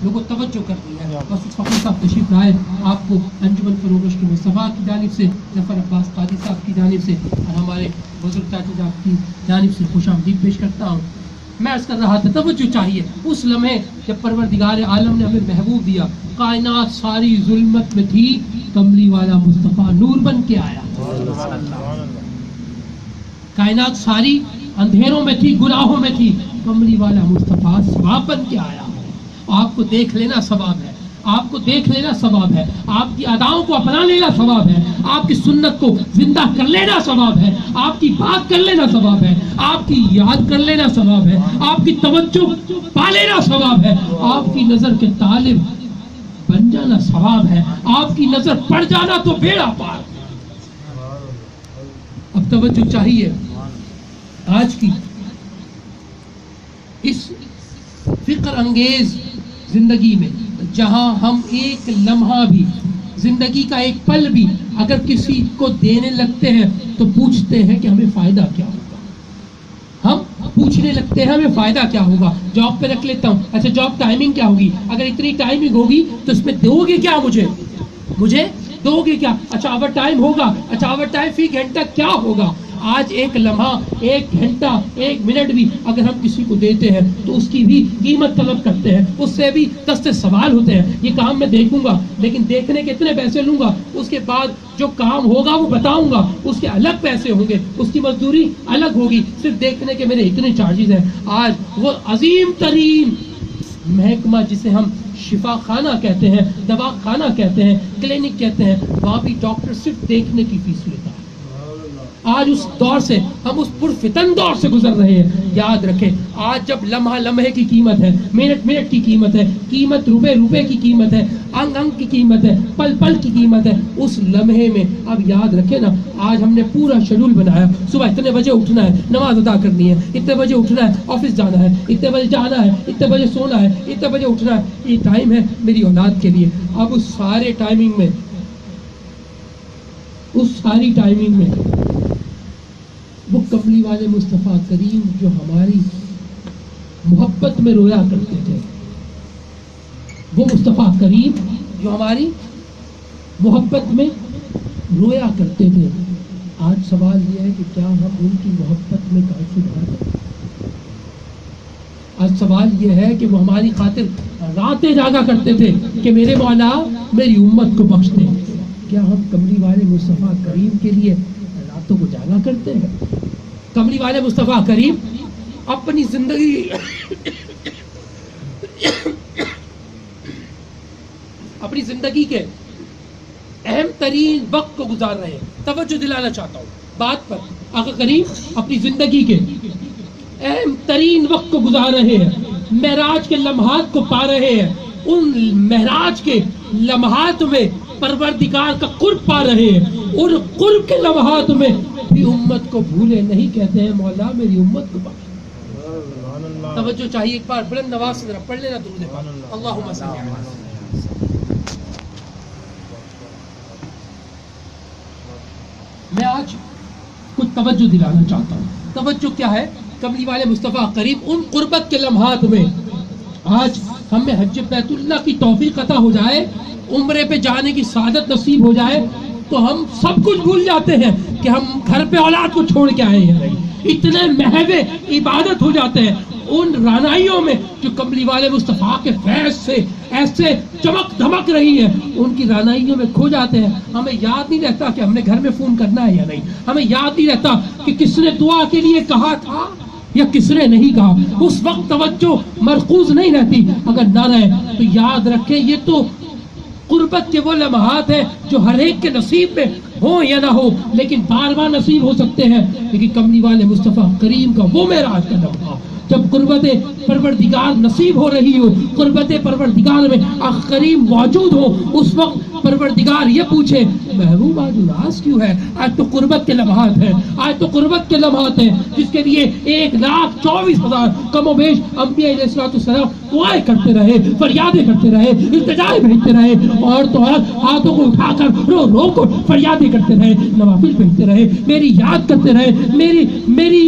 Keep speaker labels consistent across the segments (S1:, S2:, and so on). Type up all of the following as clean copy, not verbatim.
S1: لوگوں توجہ کرنی ہے. بس فخر صاحب تشریف لائے, آپ کو انجمن فروغ کی مصطفیٰ کی جانب سے, ظفر عباس قادری صاحب کی جانب سے اور ہمارے بزرگ چاچا صاحب کی جانب سے خوش آمدید پیش کرتا ہوں. میں عرض کر رہا تھا توجہ چاہیے اس لمحے جب پروردگار عالم نے ہمیں محبوب دیا, کائنات ساری ظلمت میں تھی, کملی والا مصطفیٰ نور بن کے آیا. کائنات ساری اندھیروں میں تھی, گناہوں میں تھی, کملی والا مصطفیٰ ثواب بن کے آیا. آپ کو دیکھ لینا ثواب ہے, آپ کو دیکھ لینا ثواب ہے, آپ کی اداؤں کو اپنا لینا ثواب ہے, آپ کی سنت کو زندہ کر لینا ثواب ہے, آپ کی بات کر لینا ثواب ہے, آپ کی یاد کر لینا ثواب ہے, آپ کی توجہ پا لینا ثواب ہے, آپ کی نظر کے طالب بن جانا ثواب ہے, آپ کی نظر پڑ جانا تو بیڑا پار. اب توجہ چاہیے آج کی اس فکر انگیز زندگی میں, جہاں ہم ایک لمحہ بھی, زندگی کا ایک پل بھی اگر کسی کو دینے لگتے ہیں تو پوچھتے ہیں کہ ہمیں فائدہ کیا ہوگا. ہم پوچھنے لگتے ہیں ہمیں فائدہ کیا ہوگا. جاب پہ رکھ لیتا ہوں, اچھا جاب ٹائمنگ کیا ہوگی, اگر اتنی ٹائمنگ ہوگی تو اس میں دو گے کیا, مجھے دو گے کیا, اچھا اوور ٹائم ہوگا, اچھا اوور ٹائم فی گھنٹہ کیا ہوگا. آج ایک لمحہ, ایک گھنٹہ, ایک منٹ بھی اگر ہم کسی کو دیتے ہیں تو اس کی بھی قیمت طلب کرتے ہیں, اس سے بھی دستے سوال ہوتے ہیں. یہ کام میں دیکھوں گا لیکن دیکھنے کے اتنے پیسے لوں گا, اس کے بعد جو کام ہوگا وہ بتاؤں گا, اس کے الگ پیسے ہوں گے, اس کی مزدوری الگ ہوگی, صرف دیکھنے کے میرے اتنے چارجز ہیں. آج وہ عظیم ترین محکمہ جسے ہم شفا خانہ کہتے ہیں, دوا خانہ کہتے ہیں, کلینک کہتے ہیں, وہاں بھی ڈاکٹر صرف دیکھنے کی فیس لیتا ہے. آج اس دور سے ہم اس پرفتن دور سے گزر رہے ہیں. یاد رکھیں آج جب لمحہ لمحے کی قیمت ہے, منٹ منٹ کی قیمت ہے, قیمت روپے روپے کی قیمت ہے, انگ انگ کی قیمت ہے, پل پل کی قیمت ہے, اس لمحے میں اب یاد رکھیں نا, آج ہم نے پورا شیڈول بنایا, صبح اتنے بجے اٹھنا ہے, نماز ادا کرنی ہے, اتنے بجے اٹھنا ہے, آفس جانا ہے, اتنے بجے جانا ہے, اتنے بجے سونا ہے, اتنے بجے اٹھنا ہے. یہ ٹائم ہے میری اولاد کے لیے. اب اس سارے ٹائمنگ میں, اس ساری ٹائمنگ میں وہ کملی والے مصطفیٰ کریم جو ہماری محبت میں رویا کرتے تھے, وہ مصطفیٰ کریم جو ہماری محبت میں رویا کرتے تھے, آج سوال یہ ہے کہ کیا ہم ان کی محبت میں قاصر ہیں. آج سوال یہ ہے کہ وہ ہماری خاطر راتیں جاگا کرتے تھے کہ میرے مولا میری امت کو بخش دے. کیا ہم کملی والے مصطفیٰ کریم کے لیے راتوں کو جاگا کرتے ہیں؟ کملی والے مصطفیٰ کریم اپنی زندگی اپنی زندگی کے اہم ترین وقت کو گزار رہے ہیں. توجہ دلانا چاہتا ہوں بات پر. آقا کریم اپنی زندگی کے اہم ترین وقت کو گزار رہے ہیں, معراج کے لمحات کو پا رہے ہیں. ان معراج کے لمحات میں پروردگار کا قرب پا رہے ہیں. ان قرب کے لمحات میں بھی امت کو بھولے نہیں, کہتے ہیں مولا میری امت کو بخش. توجہ چاہیے, ایک بار بلند آواز سے ذرا پڑھ لینا درود پاک. اللہم صل علی محمد. میں آج کچھ توجہ دلانا چاہتا ہوں. توجہ کیا ہے؟ کملی والے مصطفیٰ کریم ان قربت کے لمحات میں, آج ہمیں حج بیت اللہ کی توفیق عطا ہو جائے, عمرے پہ جانے کی سعادت نصیب ہو جائے تو ہم سب کچھ بھول جاتے ہیں کہ ہم گھر پہ اولاد کو چھوڑ کے آئے ہیں. اتنے محو عبادت ہو جاتے ہیں ان رانائیوں میں جو کملی والے مصطفیٰ کے فیض سے ایسے چمک دھمک رہی ہے, ان کی رانائیوں میں کھو جاتے ہیں. ہمیں یاد نہیں رہتا کہ ہم نے گھر میں فون کرنا ہے یا نہیں, ہمیں یاد نہیں رہتا کہ کس نے دعا کے لیے کہا تھا یا کس نے نہیں کہا. اس وقت توجہ مرکوز نہیں رہتی. اگر نہ رہے تو یاد رکھیں یہ تو قربت کے وہ لمحات ہیں جو ہر ایک کے نصیب میں ہو یا نہ ہو, لیکن بار بار نصیب ہو سکتے ہیں. لیکن کملی والے مصطفیٰ کریم کا وہ معراج کا لمحہ جب قربت پروردگار نصیب ہو رہی ہو, قربت پروردگار میں کریم موجود ہو, اس وقت پروردگار یہ پوچھے محبوب آج اداس کیوں ہے؟ آج تو قربت کے لمحات ہیں, آج تو قربت کے لمحات ہیں جس کے لیے 1,24,000 کم و بیش انبیاء علیہ الصلوۃ والسلام دعائیں کرتے رہے, فریادیں کرتے رہے, التجائیں بھیجتے رہے, اور تو ہاتھوں کو اٹھا کر رو رو کو فریادیں کرتے رہے, نوافل بھیجتے رہے, میری یاد کرتے رہے, میری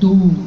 S1: 2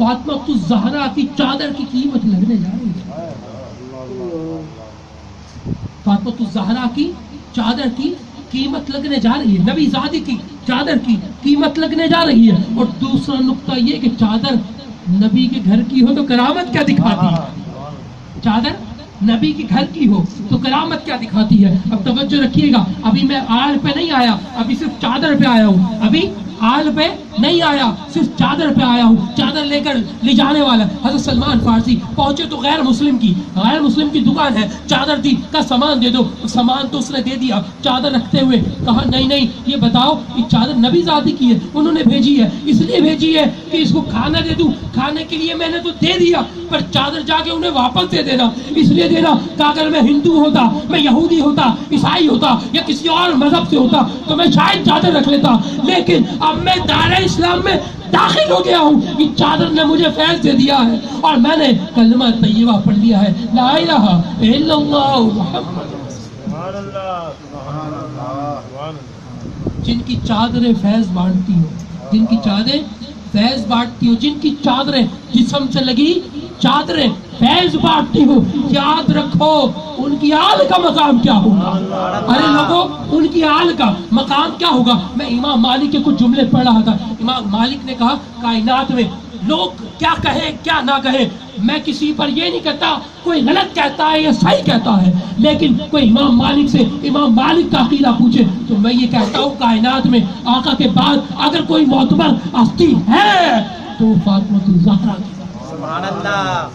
S1: فاطمہ الزہرا کی چادر کی قیمت لگنے جا رہی ہے. فاطمہ الزہرا کی چادر کی قیمت لگنے جا رہی ہے. نبی زادی کی چادر کی قیمت لگنے جا رہی ہے. اور دوسرا نقطہ یہ کہ چادر نبی کے گھر کی ہو تو کرامت کیا دکھاتی ہے؟ چادر نبی کے گھر کی ہو تو کرامت کیا دکھاتی ہے؟ اب توجہ رکھیے گا، ابھی میں آل پہ نہیں آیا، ابھی صرف چادر پہ آیا ہوں. ابھی آل پہ نہیں آیا، صرف چادر پہ آیا ہوں. چادر لے کر لے جانے والا حضرت سلمان فارسی پہنچے تو غیر مسلم کی دکان ہے. چادر دی کا سامان دے دو. سامان تو اس نے دے دیا. چادر رکھتے ہوئے کہا نہیں یہ بتاؤ یہ چادر نبی زادی کی ہے، انہوں نے بھیجی ہے، اس لیے بھیجی ہے کہ اس کو کھانا دے دوں. کھانے کے لیے میں نے تو دے دیا، پر چادر جا کے انہیں واپس دے دینا، اس لیے دینا کہ اگر میں ہندو ہوتا، میں یہودی ہوتا، عیسائی ہوتا یا کسی اور مذہب سے ہوتا تو میں شاید چادر رکھ لیتا. لیکن اب میں دائرہ اسلام میں داخل ہو گیا ہوں، یہ چادر نے مجھے فیض دے دیا ہے اور میں نے کلمہ طیبہ پڑھ لیا ہے، لا الہ الا اللہ محمد.
S2: سبحان اللہ سبحان اللہ سبحان اللہ.
S1: جن کی چادریں فیض بانٹتی ہو، جن کی چادریں فیض بانٹتی ہو، جن کی چادریں جسم سے لگی چادریں فیض بانٹتی ہو، یاد رکھو ان کی آل کا مقام کیا ہوگا. ارے لوگوں، ان کی آل کا مقام کیا ہوگا. میں امام مالک کے کچھ جملے پڑھ رہا تھا. امام مالک نے کہا کائنات میں لوگ کیا کہے کیا نہ کہے، میں کسی پر یہ نہیں کہتا کوئی غلط کہتا ہے یا صحیح کہتا ہے، لیکن کوئی امام مالک سے امام مالک کا عقیدہ پوچھے تو میں یہ کہتا ہوں کائنات میں آقا کے بعد اگر کوئی معتبر ہستی ہے تو فاطمہ الزہرا کی.
S2: سبحان اللہ.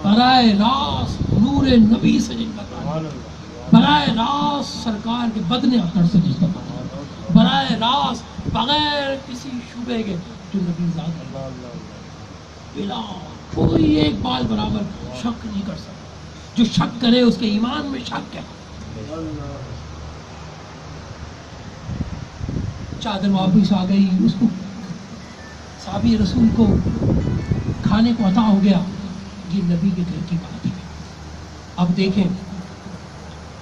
S1: براہ راست نور نبی سے جن کا تعلق، براہ راست سرکار کے بدن اختر سے جس کا تعلق، براہ راست بغیر کسی شبہ کے جو نبی ذات بلا کوئی ایک بال برابر شک نہیں کر سکتا. جو شک کرے اس کے ایمان میں شک ہے. چادر واپس آ گئی، اس کو صحابی رسول کو کھانے کو عطا ہو گیا. یہ نبی کے گھر کی بات ہے. اب دیکھیں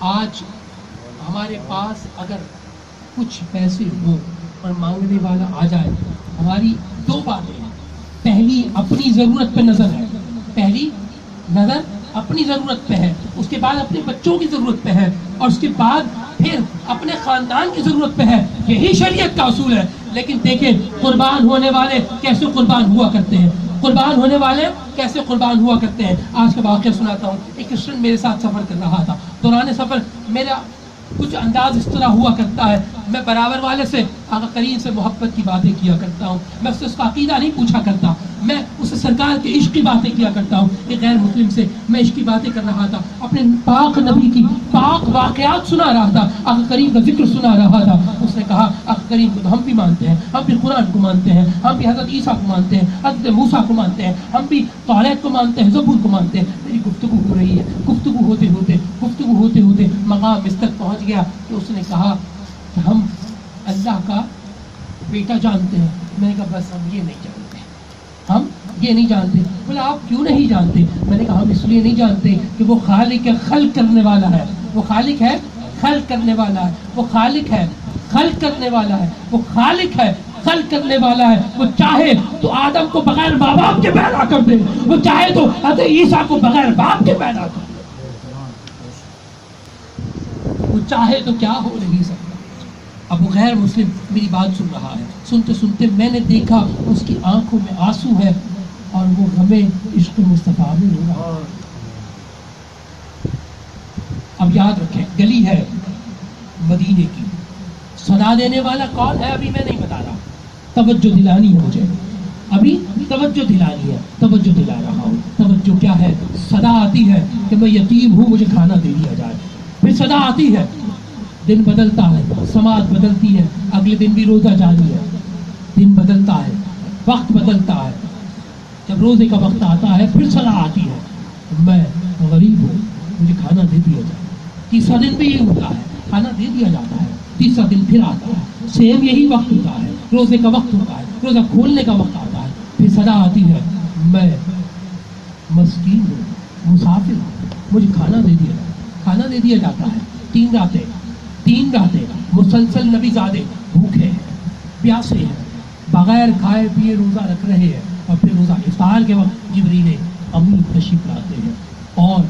S1: آج ہمارے پاس اگر کچھ پیسے ہوں اور مانگنے والا آ جائے، ہماری دو باتیں ہیں. پہلی اپنی ضرورت پہ نظر ہے، پہلی نظر اپنی ضرورت پہ ہے، اس کے بعد اپنے بچوں کی ضرورت پہ ہے، اور اس کے بعد پھر اپنے خاندان کی ضرورت پہ ہے. یہی شریعت کا اصول ہے. لیکن دیکھیں قربان ہونے والے کیسے قربان ہوا کرتے ہیں، قربان ہونے والے کیسے قربان ہوا کرتے ہیں. آج کا واقعہ سناتا ہوں. ایک کرسچن میرے ساتھ سفر کر رہا تھا. دوران سفر میرا کچھ انداز اس طرح ہوا کرتا ہے، میں برابر والے سے آقا کریم سے محبت کی باتیں کیا کرتا ہوں. میں اس سے اس کا عقیدہ نہیں پوچھا کرتا، میں اسے سرکار کے عشق کی باتیں کیا کرتا ہوں. ایک غیر مسلم سے میں عشق کی باتیں کر رہا تھا، اپنے پاک نبی کی پاک واقعات سنا رہا تھا، آقا کریم کا ذکر سنا رہا تھا. اس نے کہا آقا کریم کو تو ہم بھی مانتے ہیں، ہم بھی قرآن کو مانتے ہیں، ہم بھی حضرت عیسیٰ کو مانتے ہیں، حضرت موسیٰ کو مانتے ہیں، ہم بھی توریت کو مانتے ہیں، زبور کو مانتے ہیں. میری گفتگو ہو رہی ہے، گفتگو ہوتے ہوتے مقام اس تک پہنچ گیا کہ اس نے کہا کہ ہم اللہ کا بیٹا جانتے ہیں. میں نے کہا بس ہم یہ نہیں جانتے، ہم یہ نہیں جانتے. بولے آپ کیوں نہیں جانتے؟ میں نے کہا ہم اس لیے نہیں جانتے کہ وہ خالق ہے، خلق کرنے والا ہے. وہ خالق ہے، خلق کرنے والا ہے. وہ خالق ہے، خلق کرنے والا ہے. وہ خالق ہے، خلق کرنے والا ہے. وہ چاہے تو آدم کو بغیر ماں باپ کے پیدا کر دے، وہ چاہے تو حضرت عیسیٰ کو بغیر باپ کے پیدا کر دے. وہ چاہے تو کیا ہو نہیں سکتا. اب وہ غیر مسلم میری بات سن رہا ہے. سنتے سنتے میں نے دیکھا اس کی آنکھوں میں آنسو ہے اور وہ غم عشق مصطفیٰ میں رو رہا ہے. اب یاد رکھیں گلی ہے مدینے کی، سنا دینے والا کون ہے ابھی میں نہیں بتا رہا. توجہ دلانی ہے مجھے، ابھی توجہ دلانی ہے، توجہ دلا رہا ہوں. توجہ کیا ہے؟ صدا آتی ہے کہ میں یتیم ہوں، مجھے کھانا دے دیا جائے. پھر صدا آتی ہے، دن بدلتا ہے، سماعت بدلتی ہے، اگلے دن بھی روزہ جاری ہے. دن بدلتا ہے، وقت بدلتا ہے. جب روزے کا وقت آتا ہے پھر صدا آتی ہے میں غریب ہوں، مجھے کھانا دے دیا جائے. تیسرا دن بھی یہ ہوتا ہے، کھانا دے دیا جاتا ہے. تیسرا دن پھر آتا ہے، سیم یہی وقت ہوتا ہے، روزے کا وقت ہوتا ہے، روزہ کھولنے کا وقت آتا ہے. پھر صدا آتی ہے میں مسکین ہوں، مسافر ہوں، مجھے کھانا دے دیا جائے. کھانا دے دیا جاتا ہے. تین راتیں مسلسل نبی زادے بھوکے ہیں، پیاسے ہیں، بغیر کھائے پیے روزہ رکھ رہے ہیں اور پھر روزہ افطار کے وقت جبریل امین تشریف لاتے ہیں اور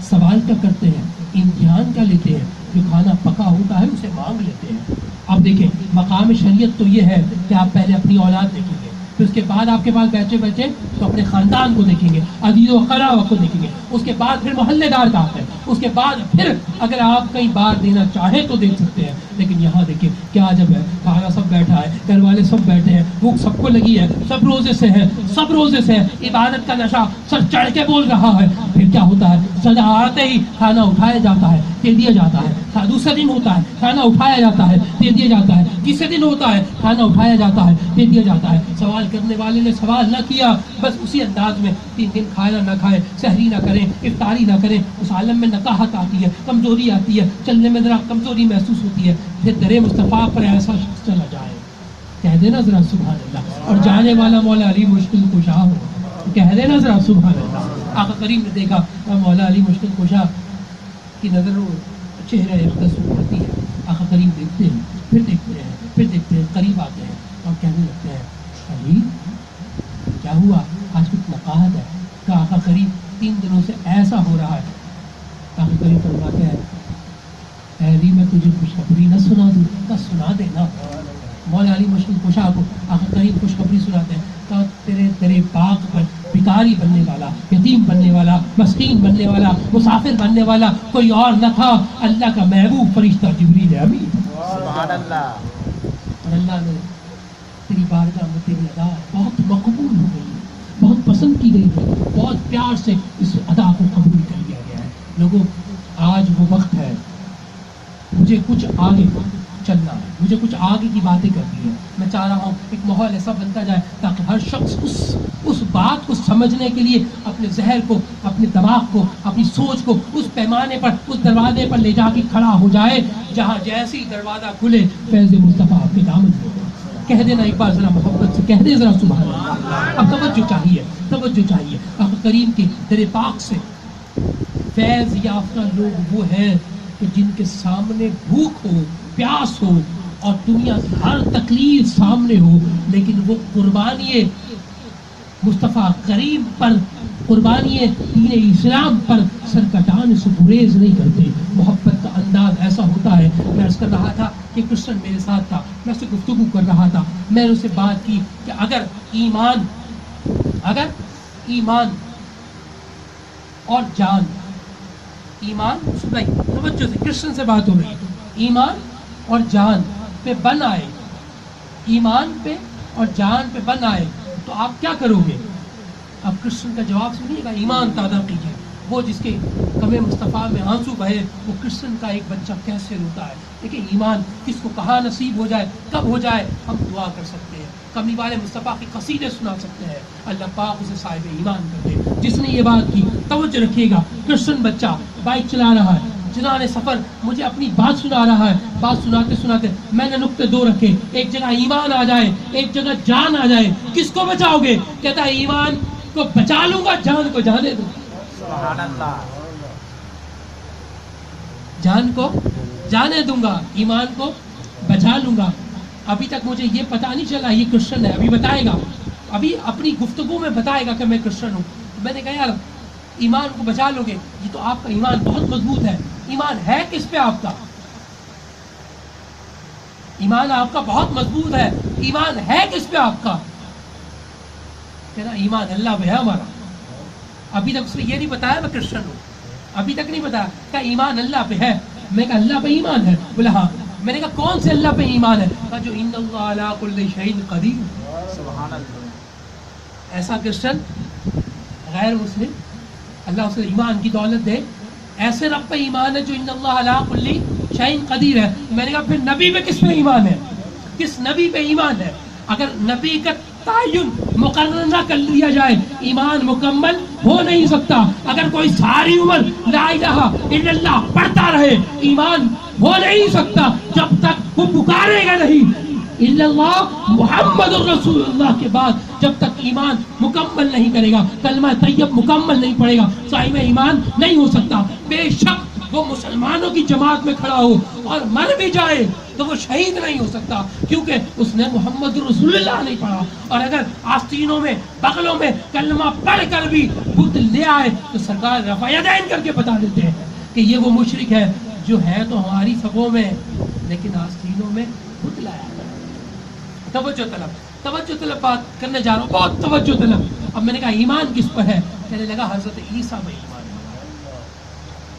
S1: سوال کا کرتے ہیں، امتحان کا لیتے ہیں، جو کھانا پکا ہوتا ہے اسے مانگ لیتے ہیں۔ اب دیکھیں مقام شریعت تو یہ ہے کہ آپ پہلے اپنی اولاد دیکھیں گے، پھر اس کے بعد آپ کے پاس بیٹھے بیٹھے تو اپنے خاندان کو دیکھیں گے، عزیز و قرابہ کو دیکھیں گے، اس کے بعد پھر محلے دار کا آتا ہے، اس کے بعد پھر اگر آپ کئی بار دینا چاہیں تو دے سکتے ہیں۔ لیکن یہاں دیکھیں کیا عجب ہے، کھانا سب بیٹھا ہے، گھر والے سب بیٹھے ہیں، بھوک سب کو لگی ہے، سب روزے سے ہے، سب روزے سے ہے، عبادت کا نشہ سر چڑھ کے بول رہا ہے، پھر کیا ہوتا ہے، سجا آتے ہی کھانا اٹھایا جاتا ہے، دے دیا جاتا ہے۔ دوسرے دن ہوتا ہے کھانا اٹھایا جاتا ہے، دے دیا جاتا ہے۔ تیسرے دن ہوتا ہے کھانا اٹھایا جاتا ہے، دے دیا جاتا ہے۔ سوال کرنے والے نے سوال نہ کیا، بس اسی انداز میں 3 دن کھانا نہ کھائیں، سحری نہ کریں، افطاری نہ کریں، اس عالم میں نقاہت آتی ہے، کمزوری آتی ہے، چلنے میں ذرا کمزوری محسوس ہوتی ہے، پھر در مصطفیٰ پر ایسا شخص چلا جائے، کہہ دینا ذرا سبحان اللہ، اور جانے والا مولا علی مشکل کشا ہو، کہہ دینا ذرا سبحان اللہ۔ آقا کریم نے دیکھا مولا علی مشکل کشا کی نظر چہرہ اقدس پڑتی ہے، آقا کریم دیکھتے ہیں، پھر دیکھتے ہیں، پھر دیکھتے ہیں، قریب آتے ہیں اور کہنے لگتے ہیں علی کیا ہوا، آج کچھ نقاہت ہے؟ کہ آقا کریم 3 دنوں سے ایسا ہو رہا ہے۔ آقا کریم فرماتے ہیں اے علی میں تجھے خوشخبری نہ سنا دوں؟ کہ سنا دینا۔ مولا علی مشکل کشا کو آقا کریم خوشخبری سناتے ہیں کہ تیرے باغ پر بھکاری بننے والا، یتیم بننے والا، مسکین بننے والا، مسافر بننے والا کوئی اور نہ تھا، اللہ کا محبوب فرشتہ جبریل امین۔
S2: سبحان اللہ۔
S1: اور اللہ نے تیری بارگاہ میں تیری ادا بہت مقبول ہو گئی، بہت پسند کی گئی ہے، بہت پیار سے اس ادا کو قبول کر لیا گیا ہے۔ لوگوں آج وہ وقت ہے، مجھے کچھ آگے چلنا ہے، مجھے کچھ آگے کی باتیں کرنی ہے۔ میں چاہ رہا ہوں ایک ماحول ایسا بنتا جائے تاکہ ہر شخص اس بات کو سمجھنے کے لیے اپنے ذہن کو، اپنے دماغ کو، اپنی سوچ کو اس پیمانے پر، اس دروازے پر لے جا کے کھڑا ہو جائے جہاں جیسی دروازہ کھلے فیض مصطفیٰ آپ کے دامن میں ہو۔ کہہ دینا ایک بار ذرا محبت سے، کہہ دے ذرا سبحان اللہ۔ اب توجہ چاہیے، توجہ چاہیے۔ آقا کریم کے در پاک سے فیض یافتہ لوگ وہ ہیں کہ جن کے سامنے بھوک ہو، پیاس ہو اور دنیا کی ہر تکلیف سامنے ہو، لیکن وہ قربانی مصطفیٰ کریم پر، قربانی دین اسلام پر سرکٹان سے گریز نہیں کرتے۔ محبت کا انداز ایسا ہوتا ہے۔ میں عرض کر رہا تھا کہ کرسچن میرے ساتھ تھا، میں اس سے گفتگو کر رہا تھا، میں نے اس سے بات کی کہ اگر ایمان اور جان، ایمان سنائی توجہ سے، کرسچن سے بات ہو رہی ہے، ایمان اور جان پہ بن آئے، ایمان پہ اور جان پہ بن آئے تو آپ کیا کرو گے؟ اب کرسچن کا جواب سنیے گا، ایمان تازہ کیجیے۔ وہ جس کے غم مصطفیٰ میں آنسو بہے، وہ کرسچن کا ایک بچہ کیسے روتا ہے۔ لیکن ایمان کس کو کہاں نصیب ہو جائے، کب ہو جائے، ہم دعا کر سکتے ہیں، کملی والے مصطفیٰ کے قصیدے سنا سکتے ہیں، اللہ پاک اسے صاحب ایمان کر دے۔ جس نے یہ بات کی توجہ رکھیے گا، کرسچن بچہ بائک چلا رہا ہے، جنان سفر مجھے اپنی بات سنا رہا ہے، بات سناتے سناتے میں نے نقطے 2 رکھے، ایک جگہ ایمان آ جائے، ایک جگہ جان آ جائے، کس کو بچاؤ گے؟ کہتا ہے ایمان کو بچا لوں گا، جان کو جانے دوں۔
S2: سبحان اللہ۔
S1: جان کو جانے دوں گا، ایمان کو بچا لوں گا۔ ابھی تک مجھے یہ پتہ نہیں چلا یہ کرسچن ہے، ابھی بتائے گا، ابھی اپنی گفتگو میں بتائے گا کہ میں کرسچن ہوں۔ میں نے کہا یار ایمان کو بچا لو گے، یہ تو آپ کا ایمان بہت مضبوط ہے۔ ایمان ہے کس پہ آپ کا؟ ایمان آپ کا بہت مضبوط ہے، ایمان ہے کس پہ آپ کا؟ کہنا ایمان اللہ پہ ہے ہمارا۔ ابھی تک اس نے یہ نہیں بتایا میں کرسچن ہوں، ابھی تک نہیں بتایا کہ ایمان اللہ پہ ہے۔ میں کہا اللہ پہ ایمان ہے؟ بولا ہاں۔ میں نے کہا کون سے اللہ پہ ایمان ہے؟ کہا جو ان اللہ علی کل شیء قدیر۔
S2: سبحان اللہ۔
S1: ایسا کرسچن غیر مسلم اللہ اسے ایمان کی دولت دے، ایسے رب پہ ایمان ہے جو ان اللہ علی کل شیء قدیر ہے۔ میں نے کہا پھر نبی پہ کس پہ ایمان ہے؟ کس نبی پہ ایمان ہے؟ اگر نبی کا تعین مقرر نہ کر لیا جائے ایمان مکمل ہو نہیں سکتا۔ اگر کوئی ساری عمر لا الہ الا اللہ پڑھتا رہے ایمان ہو نہیں سکتا جب تک وہ پکارے گا نہیں الا اللہ محمد الرسول اللہ کے بعد، جب تک ایمان مکمل نہیں کرے گا، کلمہ طیب مکمل نہیں پڑے گا، صاحب ایمان نہیں ہو سکتا۔ بے شک وہ مسلمانوں کی جماعت میں کھڑا ہو اور مر بھی جائے تو وہ شہید نہیں ہو سکتا، کیونکہ اس نے محمد رسول اللہ نہیں پڑھا. اور اگر آستینوں میں بغلوں میں کلمہ پڑھ کر بھی بت لے آئے تو سرکار رفع یدین کر کے بتا دیتے ہیں کہ یہ وہ مشرک ہے جو ہے تو ہماری صفوں میں لیکن آستینوں میں بت لایا. توجہ طلب بات کرنے جا رہا ہوں، بہت توجہ طلب. اب میں نے کہا ایمان کس پر ہے؟ کہنے لگا حضرت عیسیٰ میں ایمان ہے.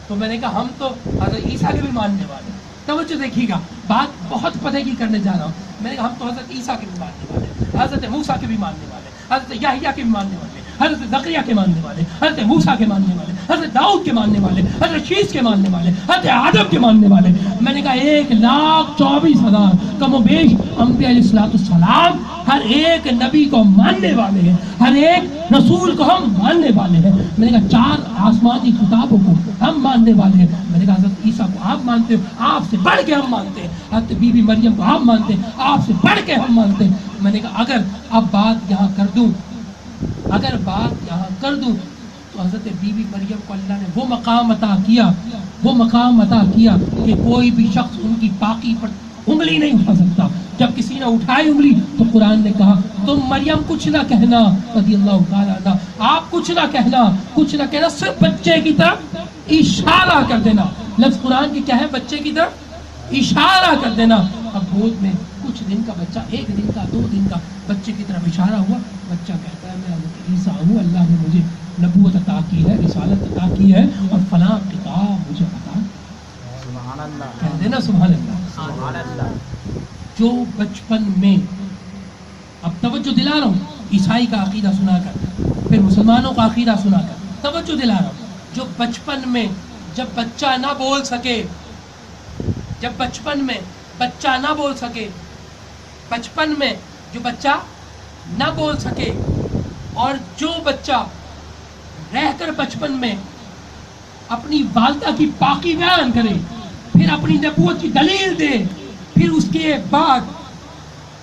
S1: تو میں نے کہا ہم تو حضرت عیسیٰ کے بھی ماننے والے. توجہ دیکھیے گا، بات بہت پتہ کی کرنے جا رہا ہوں. میں نے کہا ہم تو حضرت عیسیٰ کے بھی ماننے والے، حضرت موسیٰ کے بھی ماننے والے، حضرت یحییٰ کے بھی ماننے والے، حضرت زکریا کے ماننے والے، حضرت موسیٰ کے ماننے والے، حضرت داؤد کے ماننے والے، حضرت شیس کے ماننے والے، حضرت آدم کے ماننے والے. میں نے کہا 1,24,000 کم و بیش انبیاء علیہ السلام ہر ایک نبی کو ماننے والے ہیں، ہر ایک رسول کو ہم ماننے والے ہیں. میں نے کہا 4 آسمانی کتابوں کو ہم ماننے والے ہیں. میں نے کہا حضرت عیسیٰ کو آپ مانتے ہو، آپ سے بڑھ کے ہم مانتے ہیں. حضرت بی بی مریم کو آپ مانتے ہیں، آپ سے بڑھ کے ہم مانتے ہیں. میں نے کہا اگر اب بات یہاں کر دوں تو حضرت بی بی مریم کو اللہ نے وہ مقام عطا کیا کہ کوئی بھی شخص ان کی پاکی پر انگلی نہیں اٹھا سکتا. جب کسی نے اٹھائی انگلی تو قرآن نے کہا تم مریم کچھ نہ کہنا رضی اللہ تعالیٰ عنہ، آپ کچھ نہ کہنا، صرف بچے کی طرف اشارہ کر دینا. لفظ قرآن کی کیا ہے؟ بچے کی طرف اشارہ کر دینا. اب گود میں کچھ دن کا بچہ، 1 دن کا 2 دن کا، بچے کی طرف اشارہ ہوا، بچہ کہتا ہے میں حضرت عیسیٰ ہوں، اللہ نے مجھے نبوت عطا کی ہے، رسالت عطا کی ہے اور فلاں کتاب مجھے عطا. سبحان اللہ، کہہ دینا سبحان اللہ. جو بچپن میں، اب توجہ دلا رہا ہوں، عیسائی کا عقیدہ سنا کر پھر مسلمانوں کا عقیدہ سنا کر توجہ دلا رہا ہوں. جو بچپن میں جب بچہ نہ بول سکے، اور جو بچہ رہ کر بچپن میں اپنی والدہ کی پاکی بیان کرے، پھر اپنی نبوت کی دلیل دے، پھر اس کے بعد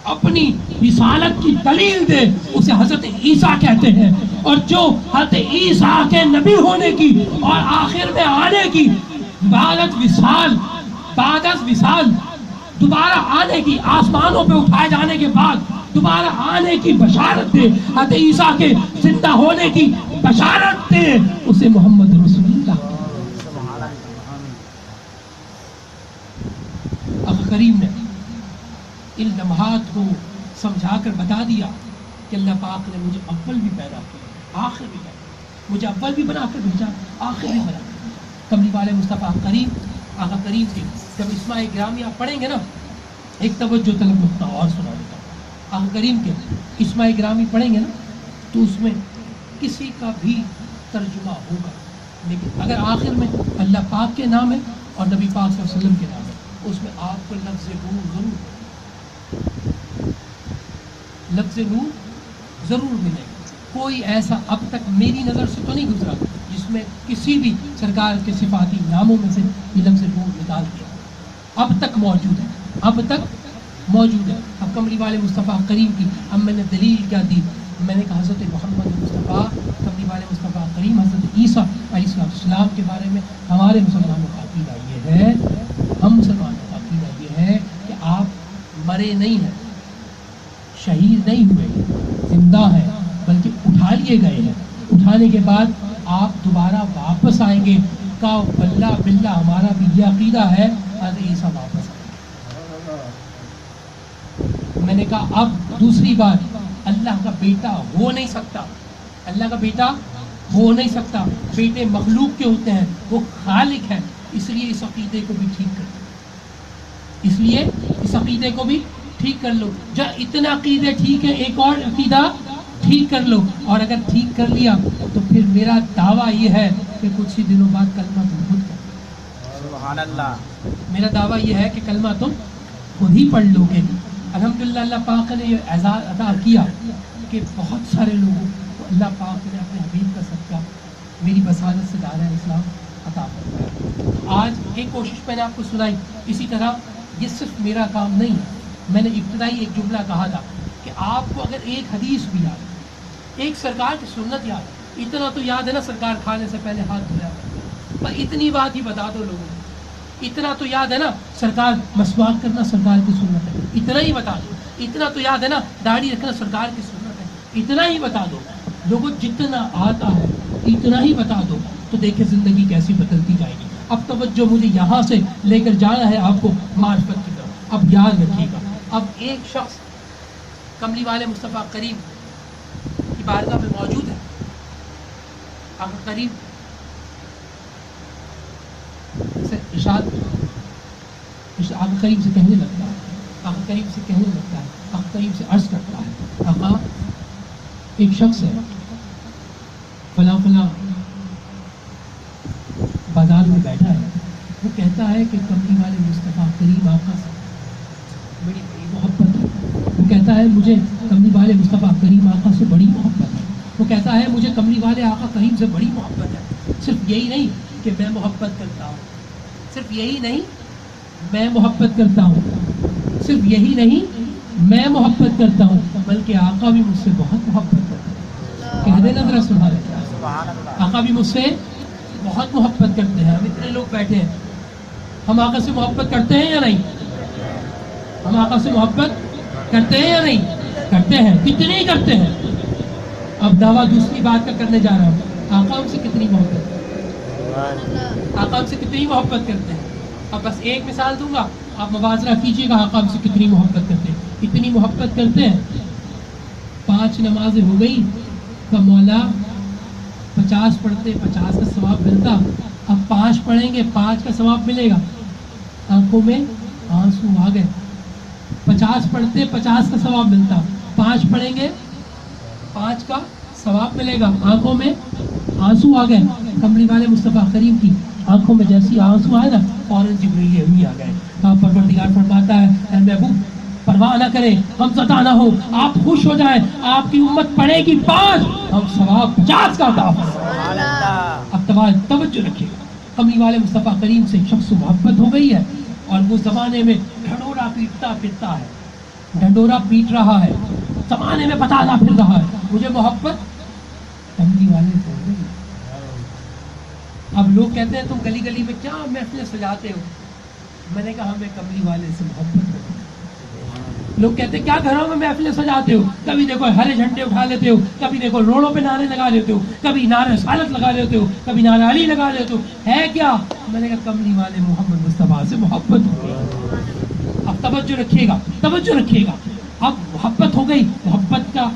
S1: اپنی رسالت کی دلیل دے، اسے حضرت عیسیٰ کہتے ہیں. اور جو حضرت عیسیٰ کے نبی ہونے کی اور آخر میں آنے کی بعد از وصال دوبارہ آنے کی، آسمانوں پہ اٹھائے جانے کے بعد دوبارہ آنے کی بشارت دے، حضرت عیسیٰ کے زندہ ہونے کی بشارت دے، اسے محمد رسول اللہ. اب کریم نے ان لمحات کو سمجھا کر بتا دیا کہ اللہ پاک نے مجھے اول بھی پیدا کیا، آخر بھی پیدا کیا، مجھے اول بھی بنا کر بھیجا، آخر بھی بنا کر. کملی والے مصطفیٰ کریم آقا کریم کے جب اسماء گرامی آپ پڑھیں گے نا، ایک توجہ طلب نقطہ اور سنا دیتا ہوں. آقا کریم کے اسماء گرامی پڑھیں گے نا تو اس میں کسی کا بھی ترجمہ ہوگا، لیکن اگر آخر میں اللہ پاک کے نام ہے اور نبی پاک صلی اللہ علیہ وسلم کے نام ہے، اس میں آپ کو لفظ نور ضرور ملے گا. کوئی ایسا اب تک میری نظر سے تو نہیں گزرا جس میں کسی بھی سرکار کے صفاتی ناموں میں سے یہ لفظ نور نکال دیا. اب تک موجود ہے. اب کملی والے مصطفیٰ کریم کی اب میں نے دلیل کیا دی؟ میں نے کہا حضرت محمد مصطفیٰ کملی والے مصطفیٰ کریم حضرت عیسیٰ علیہ السلام کے بارے میں ہمارے مسلمانوں کا عقیدہ یہ ہے، ہم مسلمانوں کا عقیدہ یہ ہے کہ آپ مرے نہیں ہیں، شہید نہیں ہوئے، زندہ ہیں، بلکہ اٹھا لیے گئے ہیں. اٹھانے کے بعد آپ دوبارہ واپس آئیں گے. کا باللہ ہمارا بھی یہ عقیدہ ہے، حضرت عیسیٰ واپس آئیں گے. میں نے کہا اب دوسری بات، اللہ کا بیٹا ہو نہیں سکتا، اللہ کا بیٹا ہو نہیں سکتا. بیٹے مخلوق کے ہوتے ہیں، وہ خالق ہے. اس لیے اس عقیدے کو بھی ٹھیک کر لو. جب اتنا عقیدے ٹھیک ہے، ایک اور عقیدہ ٹھیک کر لو. اور اگر ٹھیک کر لیا تو پھر میرا دعویٰ یہ ہے کہ کچھ ہی دنوں بعد کلمہ تم خود کرو. سبحان اللہ. میرا دعویٰ یہ ہے کہ کلمہ تم خود ہی پڑھ لو گے. الحمدللہ اللہ پاک نے یہ اعزاز عطا کیا کہ بہت سارے لوگوں کو اللہ پاک نے اپنے حبیب کا صدقہ میری بصارت سے دائرہ اسلام عطا فرمایا. آج ایک کوشش میں نے آپ کو سنائی. اسی طرح یہ صرف میرا کام نہیں ہے. میں نے ابتدائی ایک جملہ کہا تھا کہ آپ کو اگر ایک حدیث بھی یاد ہے، ایک سرکار کی سنت یاد ہے، اتنا تو یاد ہے نا، سرکار کھانے سے پہلے ہاتھ دھویا کرتے، پر اتنی بات ہی بتا دو لوگوں کو. اتنا تو یاد ہے نا سرکار مسواک کرنا سرکار کی سنت ہے, اتنا ہی بتا دو. اتنا تو یاد ہے نا داڑھی رکھنا سرکار کی سنت ہے, اتنا ہی بتا دو. لوگوں جتنا آتا ہے اتنا ہی بتا دو, تو دیکھیں زندگی کیسی بدلتی جائے گی. اب توجہ مجھے یہاں سے لے کر جانا ہے آپ کو معرفت کی طرف. اب یاد رکھیے گا, اب ایک شخص کملی والے مصطفیٰ کریم کی بارگاہ میں موجود ہے. آقا کریم سے ارشاد, آقا کریم سے کہنے لگتا ہے, آقا کریم سے کہنے لگتا ہے, آقا کریم سے عرض کرتا ہے, آقا ایک شخص ہے فلاں فلاں بازار میں بیٹھا ہے, وہ کہتا ہے کہ کملی والے مصطفیٰ کریم آقا سے بڑی بڑی محبت ہے. وہ کہتا ہے مجھے کملی والے مصطفیٰ کریم آقا سے بڑی محبت ہے. وہ کہتا ہے مجھے کملی والے آقا کریم سے بڑی محبت ہے. صرف یہی نہیں کہ میں محبت کرتا ہوں, صرف یہی نہیں میں محبت کرتا ہوں, صرف یہی نہیں میں محبت کرتا ہوں, بلکہ آقا بھی مجھ سے بہت محبت کرتا ہے. کہہ دینا ذرا سبحان اللہ. آقا بھی مجھ سے بہت محبت کرتے ہیں. ہم اتنے لوگ بیٹھے ہیں, ہم آقا سے محبت کرتے ہیں یا نہیں؟ ہم آقا سے محبت کرتے ہیں یا نہیں؟ کرتے ہیں. کتنی کرتے ہیں؟ اب دعویٰ دوسری بات کا کرنے جا رہا ہوں. آقا ہم سے کتنی محبت کرتے ہیں؟ آقا ہم سے کتنی محبت کرتے ہیں؟ اب بس ایک مثال دوں گا, آپ موازنہ کیجئے گا آقا ہم سے کتنی محبت کرتے ہیں. اتنی محبت کرتے ہیں, 5 نمازیں ہو گئی تو مولا 50 پڑھتے 50 کا ثواب ملتا. اب 5 پڑھیں گے 5 کا ثواب ملے گا. آنکھوں میں آنسو آ گئے. 50 پڑھتے 50 کا ثواب ملتا, 5 پڑھیں گے 5 کا ثواب ملے گا. آنکھوں میں آنسو آ گئے. کملی والے مصطفیٰ کریم کی آنکھوں میں جیسی آنسو آئے نا, فوراً جبریل امی آ گئے. پروردگار فرماتا ہے اے محبوب پرواہ نہ کریں, ہم زدہ نہ ہو, آپ خوش ہو جائیں, آپ کی امت پڑھے گی 5, ہم ثواب 50 کا عطا فرمائیں. اب توجہ رکھیے گا, کملی والے مصطفیٰ کریم سے شخص محبت ہو گئی ہے, اور وہ زمانے میں ڈھنڈورا پیٹتا پھرتا ہے, ڈھنڈورا پیٹ رہا ہے, زمانے میں بتانا پھر رہا ہے مجھے محبت کملی والے سے ہو گئی. اب لوگ کہتے ہیں تم گلی گلی میں کیا محفلیں سجاتے ہو. میں نے کہا ہمیں کملی والے سے محبت ہو گئی. لوگ کہتے ہیں کیا گھروں میں محفلیں سجاتے ہو, کبھی دیکھو ہرے جھنڈے اٹھا لیتے ہو, کبھی دیکھو روڑوں پہ نعرے لگا لیتے ہو, کبھی نعرہ رسالت لگا لیتے ہو, کبھی نعرہ علی لگا لیتے ہو, ہے کیا؟ میں نے کہا کملی والے محمد مصطفیٰ سے محبت ہو گئی. اب توجہ رکھیے گا, توجہ رکھیے گا. اب محبت ہو گئی, محبت کا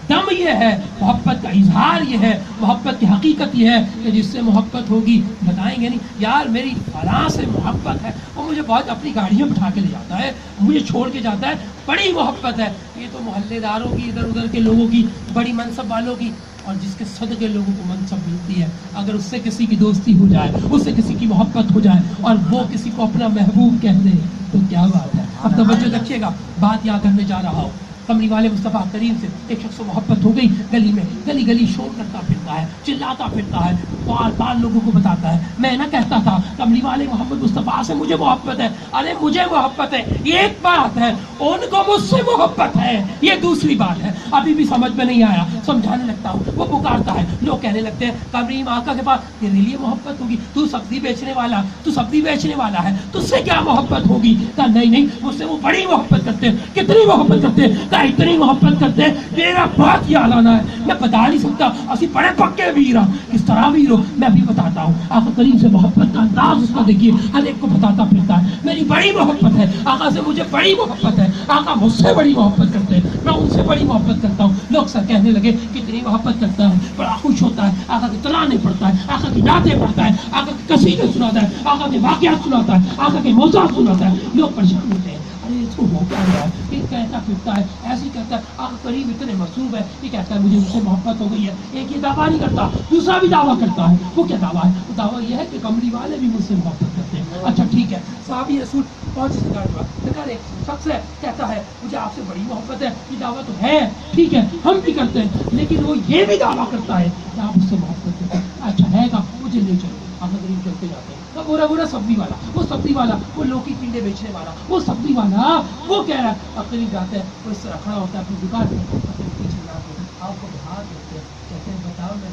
S1: دم یہ ہے, محبت کا اظہار یہ ہے, محبت کی حقیقت یہ ہے کہ جس سے محبت ہوگی بتائیں گے نہیں یار میری فلاں سے محبت ہے, وہ مجھے بہت اپنی گاڑیوں بٹھا کے لے جاتا ہے, مجھے چھوڑ کے جاتا ہے, بڑی محبت ہے. یہ تو محلے داروں کی, ادھر ادھر کے لوگوں کی, بڑی منصب والوں کی, اور جس کے صدقے لوگوں کو منصب ملتی ہے. اگر اس سے کسی کی دوستی ہو جائے, اس سے کسی کی محبت ہو جائے, اور وہ کسی کو اپنا محبوب کہہ دے تو کیا بات ہے. اب توجہ رکھیے گا, بات یہاں کرنے جا رہا ہوں. کملی والے مصطفیٰ کریم سے ایک شخص کو محبت ہو گئی, گلی میں گلی گلی شور کرتا پھرتا ہے, چلاتا پھرتا ہے, بار بار لوگوں کو بتاتا ہے میں نہ کہتا تھا کملی والے محمد مصطفیٰ سے مجھے محبت ہے. ارے مجھے محبت ہے یہ ایک بات ہے, ان کو مجھ سے محبت ہے یہ دوسری بات ہے. ابھی بھی سمجھ میں نہیں آیا, سمجھانے لگتا ہوں, وہ پکارتا ہے, لوگ کہنے لگتے ہیں کریم آقا کے پاس تیرے لیے محبت ہوگی, تو سبزی بیچنے والا, تو سبزی بیچنے والا ہے, تجھ سے کیا محبت ہوگی. کہا نہیں نہیں مجھ سے وہ بڑی محبت کرتے ہیں. کتنی محبت کرتے ہیں؟ کہا اتنی محبت کرتے ہیں تیرا بات یہ علانا ہے, میں بتا نہیں سکتا, اسی بڑے پکے ویر ہوں. کس طرح ویر ہو میں بھی بتاتا ہوں. آقا کریم سے محبت کا انداز اس کا دیکھیے, ہر ایک کو بتاتا پھرتا ہے میری بڑی محبت ہے, آقا سے مجھے بڑی محبت ہے, آقا مجھ سے بڑی محبت کرتے ہیں, میں ان سے بڑی محبت کرتا ہوں. لوگ سر کہنے لگے کتنی محبت کرتا ہے, بڑا خوش ہوتا ہے, آقا کے ترانے پڑھتا ہے, آقا کی یادیں پڑھتا ہے, آقا کے قصیدے سناتا ہے, آقا کے واقعات سناتا ہے, آقا کے موضوعات سناتا ہے. لوگ پریشان ہوتے ہیں ارے اس کو ہو کیا رہا ہے, یہ کہتا پھرتا ہے, ایسی کہتا ہے. آقا کریم اتنے مصروف ہے, یہ کہتا ہے مجھے اس سے محبت ہو گئی ہے. ایک یہ دعویٰ نہیں کرتا, دوسرا بھی دعویٰ کرتا ہے. وہ کیا دعویٰ ہے؟ وہ دعویٰ یہ ہے کہ کملی والے بھی مجھ سے محبت کرتے ہیں. اچھا ٹھیک ہے, صحابی رسول پہنچے سرکار ایک شخص ہے کہتا ہے مجھے آپ سے بڑی محبت ہے, یہ دعویٰ تو ہے ٹھیک ہے ہم بھی کرتے ہیں, لیکن وہ یہ بھی دعویٰ کرتا ہے کہ آپ اس سے محبت کرتے ہیں. اچھا ہے گا, مجھے لے چلو. آقا کریم چلتے جاتے ہیں, برا سبزی والا, وہ سبزی والا, وہ لوکی ٹنڈے بیچنے والا, وہ سبزی والا, وہ کہہ رہا ہے. آقا کریم جاتے ہیں, وہ اس طرح کھڑا ہوتا ہے اپنی دکان پہ, پیچھے جا کے آپ کو ہاتھ دیتے ہیں, کہتے ہیں بتاؤ میں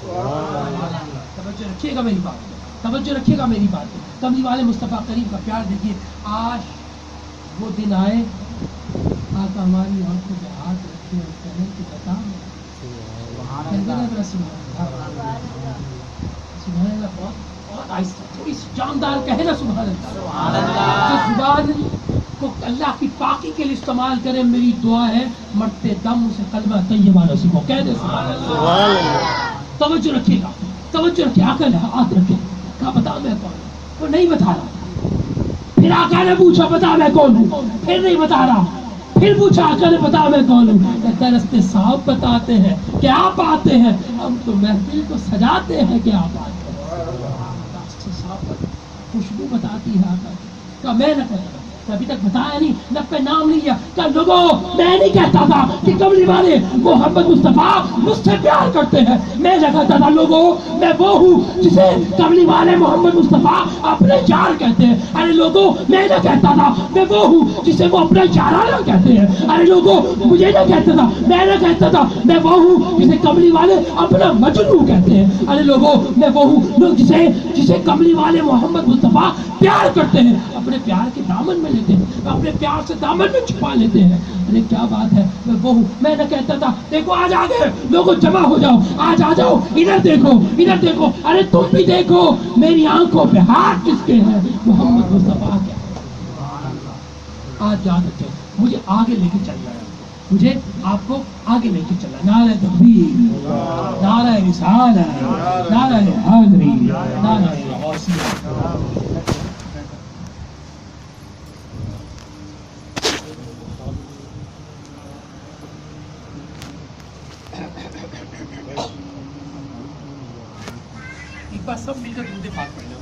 S1: توجہ رکھیے گا میری بات پہ، توجہ رکھیے گا میری بات پہ. کملی والے مصطفیٰ کریم کا پیار دیکھیے. آج وہ دن آئے آقا ہماری آنکھوں پہ ہاتھ رکھے اور کہیں کہ بتا سبحان اللہ. بہت آہستہ تھوڑی سی جاندار کہے نا سبحان اللہ. جو زبان کو اللہ کی پاکی کے لیے استعمال کرے، میری دعا ہے مرتے دم اسے کلمہ طیبہ نصیب ہو. کہہ دے سبحان اللہ. توجہ رکھیے گا، توجہ رکھیے. آقا نے ہاتھ رکھے، کہا بتا میں کون ہوں. وہ نہیں بتا رہا. پھر آقا نے پوچھا بتا میں کون ہوں، پھر نہیں بتا رہا. پھر پوچھا آقا نے بتا میں کون ہوں. کہتا ہے رستے صاحب بتاتے ہیں کہ آپ آتے ہیں، ہم تو محفل کو سجاتے ہیں کہ آپ آتے ہیں. راستے صاحب خوشبو بتاتی ہے آقا کی. کہا میں نہ کہتا، ابھی تک بتایا نہیں، نہ پہ نام نہیں لیا. کہ لوگوں میں نہیں کہتا تھا کہ کملی والے محمد مصطفیٰ مجھ سے پیار کرتے ہیں. میں نہ کہتا تھا لوگوں میں وہ ہوں جسے کملی والے محمد مصطفیٰ اپنے یار کہتے ہیں. ارے لوگوں میں نہ کہتا تھا میں وہ ہوں جسے وہ اپنا یارانہ کہتے ہیں. ارے لوگوں مجھے نہ کہتا تھا، میں نہ کہتا تھا میں وہ ہوں جسے کملی والے اپنا مجنوں کہتے ہیں. ارے لوگوں میں وہ ہوں جسے کملی والے محمد مصطفیٰ پیار کرتے ہیں، اپنے پیار کے دامن میں لیتے ہیں، اپنے پیار سے دامن میں چھپا لیتے ہیں. ارے کیا بات ہے. میں وہ ہوں. میں نہ کہتا تھا دیکھو آج آ گئے لوگوں جمع ہو جاؤ، آج آ جاؤ، ادھر دیکھو ادھر دیکھو. ارے تم بھی دیکھو میری آنکھوں پہ ہاتھ کس کے ہیں؟ محمد مصطفیٰ کے. آج یاد رکھیں مجھے آگے لے کے چلنا ہے، مجھے آپ کو آگے لے کے چلنا. نعرہ تکبیر، نعرہ رسالت، نعرہ حیدری، نعرہ غوثیہ. ایک بار سب مل کر درود پاک پڑھ لیں.